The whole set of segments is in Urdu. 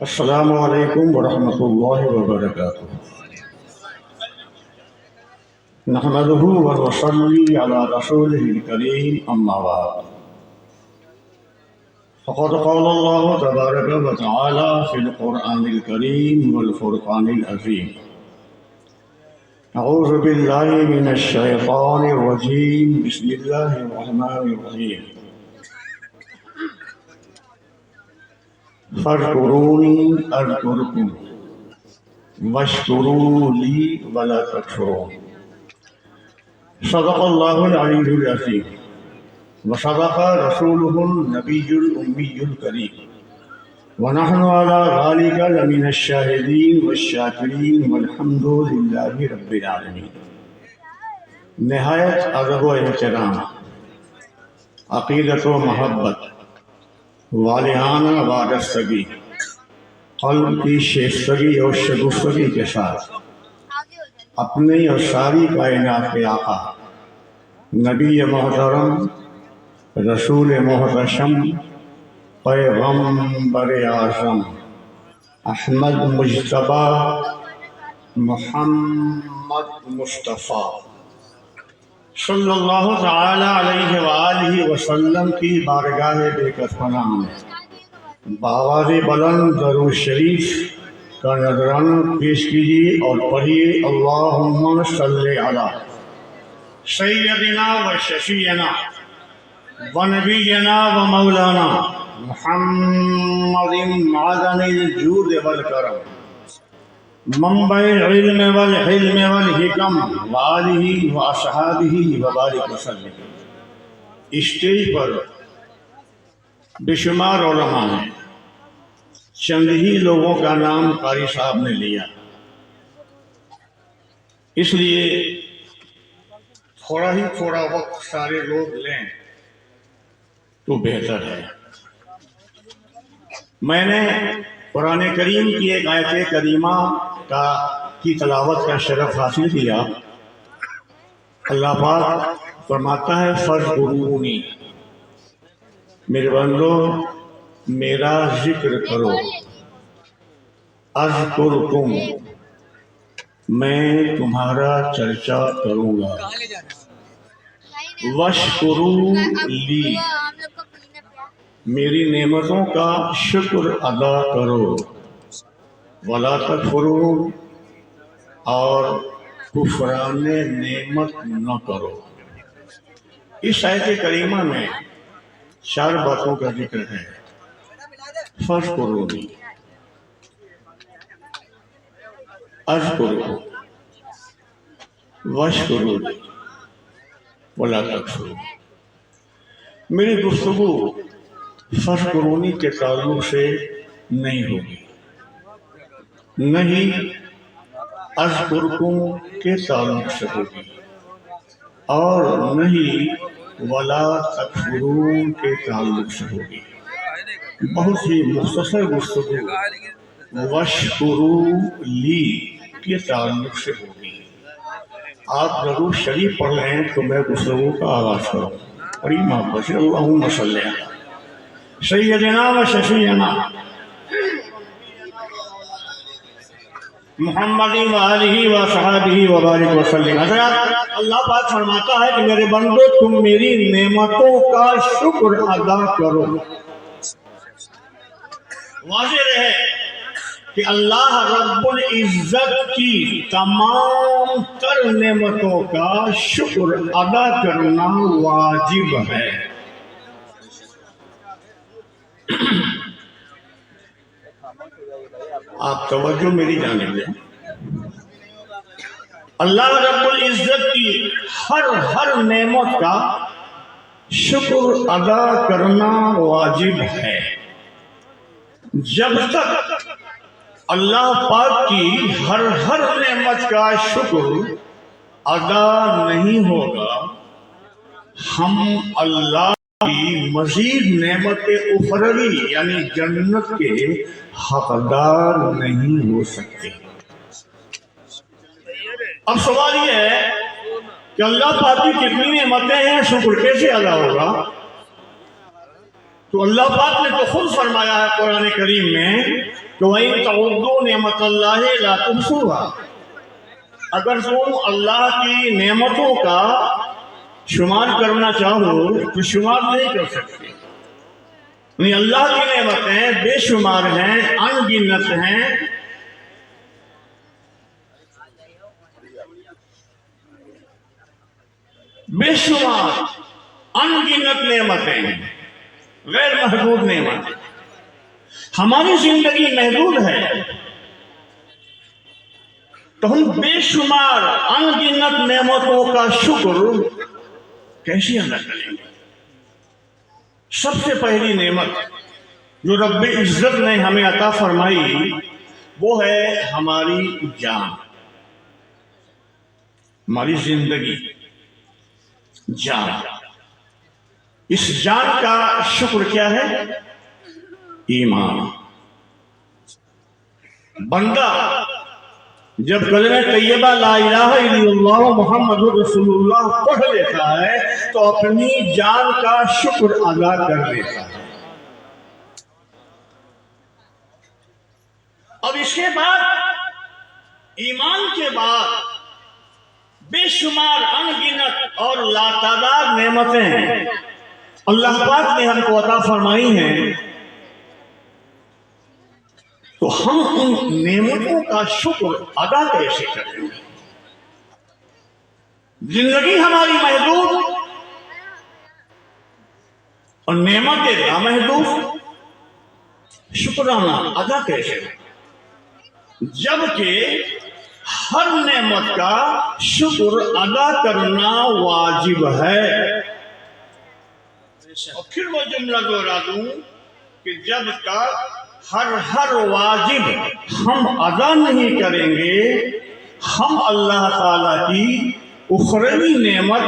السلام علیکم ورحمۃ اللہ وبرکاتہ۔ نحمده ونصلي على رسوله الكريم أما بعد، فقد قال الله تبارك وتعالى في القرآن الكريم والفرقان العظيم: أعوذ بالله من الشيطان الرجيم، بسم الله الرحمن الرحيم. فاذكروني أذكركم واشكروا لي ولا تكفرون. صدق الله العلي العظيم وصدق رسوله النبي الأمي الكريم، ونحن على ذلك لمن الشاهدين والشاكرين والحمد لله رب العالمين. نہایت ادب و احترام، عقیدت و محبت، والہانہ وابستگی، قلب کی شائستگی اور شگفتگی کے ساتھ اپنی اور ساری کائنات کے آقا نبی محترم، رسول محتشم، پیغمبر اعظم احمد مجتبیٰ محمد مصطفیٰ صلی اللہ تعالی علیہ وآلہ وسلم کی بارگاہ بے کس پناہ میں بآواز بلند درود شریف کا نذرانہ پیش کیجیے اور پڑھیے: اللہم صلی علی سیدنا و شفیعنا و نبینا و مولانا محمد معدن الجود والکرم، منبع العلم والحلم والحکم، وآلہ و اصحابہ وبارک وسلم. اسٹیج پر بے شمار علماء ہیں، چند ہی لوگوں کا نام قاری صاحب نے لیا، اس لیے تھوڑا وقت سارے لوگ لیں تو بہتر ہے. میں نے قرآن کریم کی ایک آیت کریمہ کی تلاوت کا شرف حاصل کیا. اللہ پاک فرماتا ہے: فاذکرونی، میرے بندو میرا ذکر کرو، اذکرکم، میں تمہارا چرچا کروں گا، واشکروا لی، میری نعمتوں کا شکر ادا کرو، ولا تکفرون، اور کفران نعمت نہ کرو. اس آیت کریمہ میں 4 باتوں کا ذکر ہے. فاذکرونی، اذکرکم، واشکروا لی، ولا تکفرون. میری گفتگو فاذکرونی کے تعلق سے نہیں ہوگی، نہیں اذکرکم کے تعلق سے ہوگی، اور نہیں ولا تکفرون کے تعلق سے ہوگی. بہت ہی مختصر گفتگو واشکروا لی کے تعلق سے ہوگی. آپ ضرور شریف پڑھ لیں تو میں گفتگو کا آغاز کروں. بڑی محبت سے اللہم صلی علی سیدنا و شفیعنا محمد و آلہ و صحابہ و بارک وسلم. حضرات، اللہ پاک فرماتا ہے کہ میرے بندو تم میری نعمتوں کا شکر ادا کرو. واضح رہے کہ اللہ رب العزت کی تمام تر نعمتوں کا شکر ادا کرنا واجب ہے. آپ توجہ میری جانب دیں. اللہ رب العزت کی ہر نعمت کا شکر ادا کرنا واجب ہے. جب تک اللہ پاک کی ہر نعمت کا شکر ادا نہیں ہوگا، ہم اللہ کی مزید نعمت اخروی یعنی جنت کے حقدار نہیں ہو سکتے. اب سوال یہ ہے کہ اللہ پاک کی کتنی نعمتیں ہیں، شکر کیسے ادا ہوگا؟ تو اللہ پاک نے تو خود فرمایا ہے قرآن کریم میں کہ وَإِن تَعُدُّوا نِعْمَتَ اللَّهِ لَا تُحْصُوهَا، اگر تم اللہ کی نعمتوں کا شمار کرنا چاہو تو شمار نہیں کر سکتے۔ یعنی اللہ کی نعمتیں بے شمار ہیں، ان گنت ہیں۔ بے شمار ان گنت نعمتیں ہیں، غیر محدود نعمتیں۔ ہماری زندگی محدود ہے تو ہم بے شمار ان گنت نعمتوں کا شکر کیسے ادا کریں گے؟ سب سے پہلی نعمت جو رب عزت نے ہمیں عطا فرمائی وہ ہے ہماری جان، ہماری زندگی، جان۔ اس جان کا شکر کیا ہے؟ ایمان۔ بندہ جب کلمہ طیبہ لا الہ الا اللہ محمد رسول اللہ پڑھ لیتا ہے تو اپنی جان کا شکر ادا کر لیتا ہے۔ اب اس کے بعد ایمان کے بعد بے شمار انگنت اور لاتعداد نعمتیں اللہ پاک نے ہم کو عطا فرمائی ہیں، تو ہم ان نعمتوں کا شکر ادا کیسے کریں گے؟ زندگی ہماری محدود اور نعمتیں لامحدود، شکرانہ ادا کیسے کریں؟ جبکہ ہر نعمت کا شکر ادا کرنا واجب ہے۔ اور پھر وہ جملہ دوہرا دوں کہ جب تک ہر واجب ہم ادا نہیں کریں گے، ہم اللہ تعالیٰ کی اخروی نعمت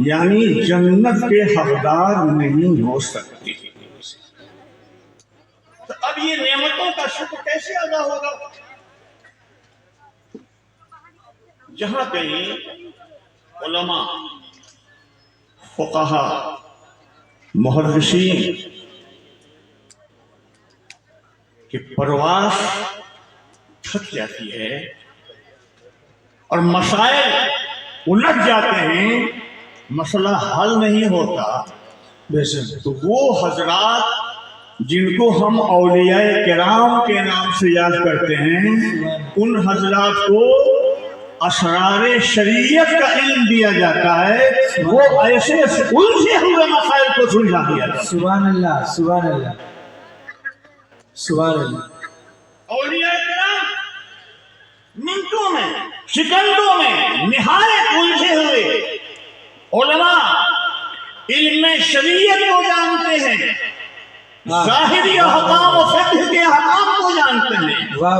یعنی جنت کے حقدار نہیں ہو سکتے۔ تو اب یہ نعمتوں کا شکر کیسے ادا ہوگا؟ جہاں کہیں علماء، فقہا، محدثین کہ پرواز تھک جاتی ہے اور مسائل الجھ جاتے ہیں، مسئلہ حل نہیں ہوتا، تو وہ حضرات جن کو ہم اولیاء کرام کے نام سے یاد کرتے ہیں، ان حضرات کو اسرار شریعت کا علم دیا جاتا ہے، وہ ایسے الجھے ہوئے مسائل کو سلجھا دیا جاتا ہے۔ سبحان اللہ، سبحان اللہ، سبحان اللہ۔ اولیاء کرام منٹوں میں، سیکنڈوں میں نہایت الجھے ہوئے علماء علم شریعت کو جانتے ہیں، ظاہری احکام و فقہ کے احکام کو جانتے ہیں،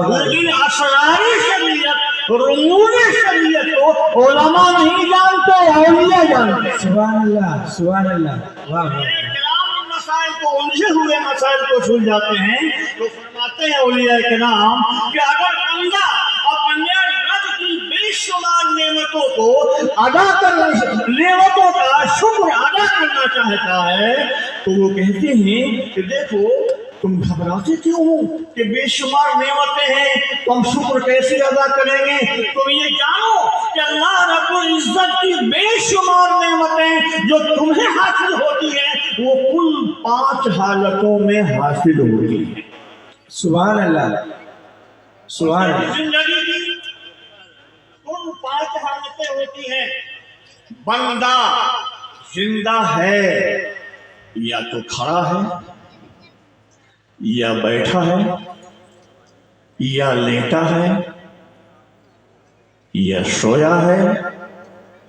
لیکن اسرار شریعت، رموز شریعت کو علماء نہیں جانتے، اولیاء جانتے ہیں۔ سبحان اللہ، سبحان اللہ، واہ واہ۔ مسائل کو الجھے ہوئے مسائل کو سلجھاتے ہیں، تو فرماتے ہیں اولیاء کرام کہ اگر بندہ اپنے رب کی بے شمار نعمتوں کو ادا کرنا، نعمتوں کا شکر ادا کرنا چاہتا ہے، تو وہ کہتے ہیں کہ دیکھو تم گھبراتے کیوں ہو کہ بے شمار نعمتیں ہیں، تم شکر کیسے ادا کریں گے؟ تم یہ جانو کہ اللہ رب العزت کی بے شمار نعمتیں جو تمہیں حاصل ہوتی ہیں وہ کل 5 حالتوں میں حاصل ہوتی ہیں۔ سبحان اللہ، سبحان اللہ۔ زندگی کی کل 5 حالتیں ہوتی ہیں۔ بندہ زندہ ہے یا تو کھڑا ہے، یا بیٹھا ہے، یا لیٹا ہے، یا سویا ہے،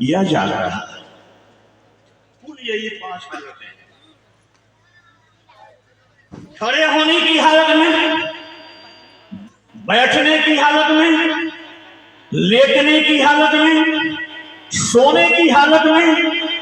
یا جاگ رہا ہے۔ کل یہی 5 حالتیں ہیں۔ کھڑے ہونے کی حالت میں، بیٹھنے کی حالت میں، لیٹنے کی حالت میں، سونے کی حالت میں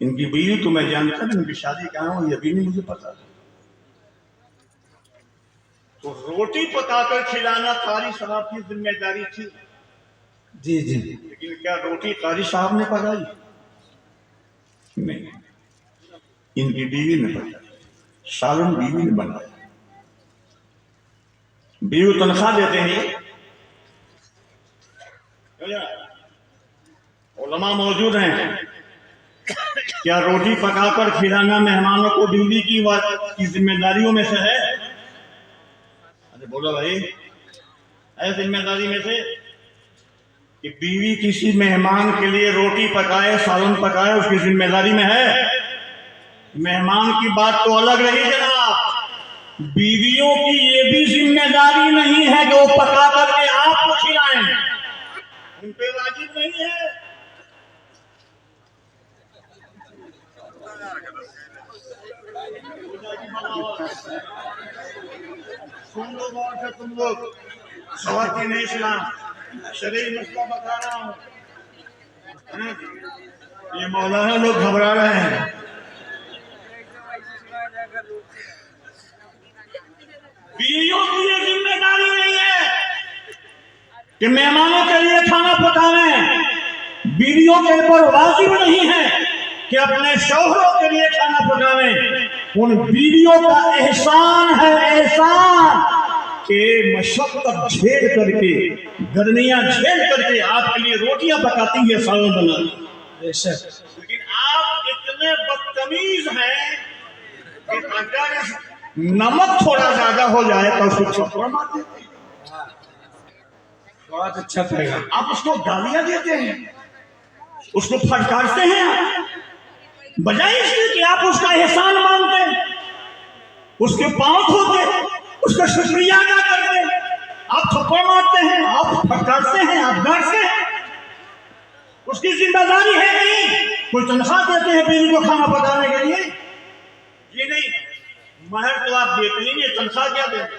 ان کی بیوی تو میں جانتا ہوں، ان کی شادی کہاں ہوئی ابھی نہیں مجھے پتا. تو روٹی پکا کر کھلانا قاری صاحب کی ذمہ داری تھی، جی جی. لیکن کیا روٹی قاری صاحب نے پکائی؟ نہیں، ان کی بیوی نے پکائی، سالن بیوی نے بنایا. بیوی تنخواہ دیتے ہیں. علماء موجود ہیں، کیا روٹی پکا کر کھلانا مہمانوں کو بیوی کی ذمہ داریوں میں سے ہے؟ ارے بولو بھائی، ہے ذمہ داری میں سے کہ بیوی کسی مہمان کے لیے روٹی پکائے، سالن پکائے، اس کی ذمہ داری میں ہے؟ مہمان کی بات تو الگ رہی جناب، بیویوں کی یہ بھی ذمہ داری نہیں ہے کہ وہ پکا کر کے آپ کو کھلائیں، ان پہ واجب نہیں ہے. سن لو غور سے تم لوگ، خواتین اسلام شرعی مسئلہ بتا رہا ہوں. یہ مولانا لوگ گھبرا رہے ہیں. بیویوں کی یہ ذمہ داری نہیں ہے کہ مہمانوں کے لیے کھانا پکاویں، بیویوں کے اوپر واجب نہیں ہے کہ اپنے شوہروں کے لیے کھانا پکاویں. ان بیویوں کا احسان ہے، احسان کہ مشقت جھیل کر کے، گرمیاں جھیل کر کے آپ کے لیے روٹیاں پکاتی ہے، سالن بناتی. لیکن آپ اتنے بدتمیز ہیں کہ اگر نمک تھوڑا زیادہ ہو جائے تو اس کو چھپڑ مار دیتے ہیں. بہت اچھا پیغام. آپ اس کو گالیاں دیتے ہیں، اس کو پھٹکارتے ہیں، بجائے اس کے کہ آپ اس کا احسان مانتے، اس کے پاؤں دھوتے، اس کا شکریہ ادا کرتے. آپ تھپڑ مارتے ہیں، آپ پھٹکارتے ہیں، آپ ڈانٹتے ہیں. اس کی ذمہ داری ہے نہیں. کوئی تنخواہ دیتے ہیں بیوی کو کھانا پکانے کے لیے؟ یہ نہیں. مہر تو آپ دیتے نہیں ہیں، تنخواہ کیا دیتے؟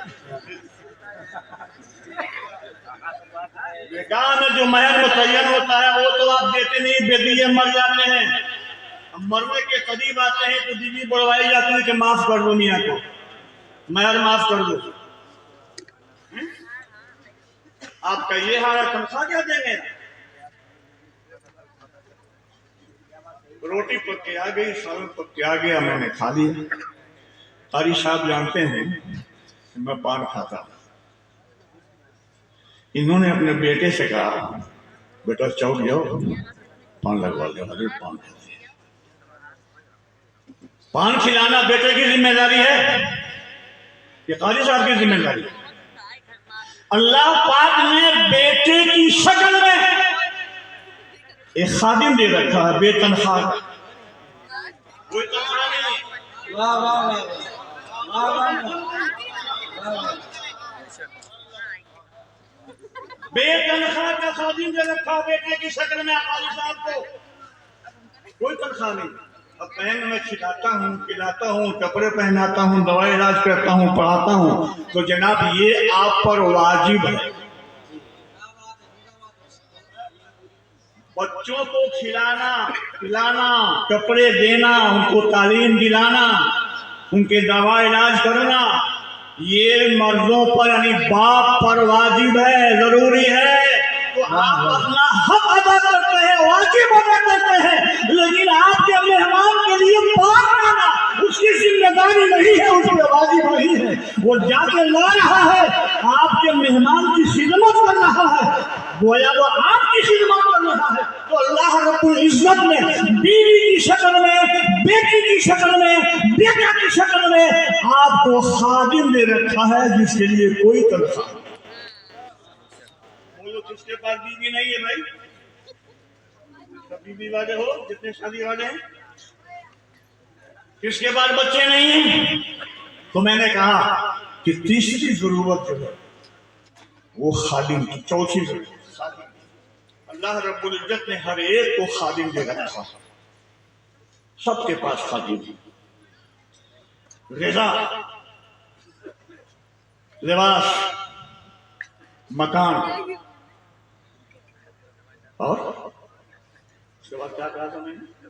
نکاح میں جو مہر متعین ہوتا ہے وہ تو آپ دیتے نہیں، بے دیے مر جاتے ہیں. مرنے کے قریب آتے ہیں تو بیوی بڑھوائی جاتی ہے کہ معاف کر دو میاں کو، مہر معاف کر دو. آپ کا یہ حال ہے، تنخواہ کیا دیں گے؟ روٹی پک کے آ گئی، سالن پک کے آ گیا، میں نے کھا لیا. قاری صاحب جانتے ہیں کہ میں پان کھاتا ہوں. انہوں نے اپنے بیٹے سے کہا، بیٹا چوک جاؤ، پان لگوا لو. حضرت پان کھاتے ہیں. پان کھلانا بیٹے کی ذمہ داری ہے کہ قاری صاحب کی ذمہ داری ہے؟ اللہ پاک نے بیٹے کی شکل میں ایک خادم دے رکھا ہے، بے تنخواہ. کوئی تنخواہ نہیں. واہ واہ واہ واہ واہ. بے تنخواہ کا خادم دے رکھا بیٹے کی شکل میں قاری صاحب کو. کوئی تنخواہ نہیں. اب بہن میں کھلاتا ہوں، پلاتا ہوں، کپڑے پہناتا ہوں، دوائی علاج کرتا ہوں، پڑھاتا ہوں، تو جناب یہ آپ پر واجب ہے. بچوں کو کھلانا، پلانا، کپڑے دینا، ان کو تعلیم دلانا، ان کے دوا علاج کرنا، یہ مردوں پر یعنی باپ پر واجب ہے، ضروری ہے. تو آپ اپنا حق ادا کرتے ہیں، واجب ادا کرتے ہیں، لیکن آپ کے مہمان کے لیے پان لانا اس کی ذمہ داری نہیں ہے، اس پہ واجب نہیں ہے. وہ جا کے لا رہا ہے، آپ کے مہمان کی خدمت کر رہا ہے، گویا وہ آپ کی خدمت کر رہا ہے. تو اللہ رب العزت نے بیوی کی شکل میں، بیٹی کی شکل میں، بیٹا کی شکل میں آپ کو خادم دے رکھا ہے جس کے لیے کوئی تنخواہ. بولو کس کے پاس بیوی نہیں ہے بھائی؟ سب بیوی والے ہو جتنے شادی والے ہیں؟ کس کے پاس بچے نہیں ہیں؟ تو میں نے کہا کہ تیسری ضرورت جو ہے وہ خادم کی. چوتھی ضرورت خادم. اللہ رب العزت نے ہر ایک کو خادم دے رکھا، سب کے پاس خادم. غذا، لباس، مکان، اور اس کے بعد کیا کہا تھا میں نے؟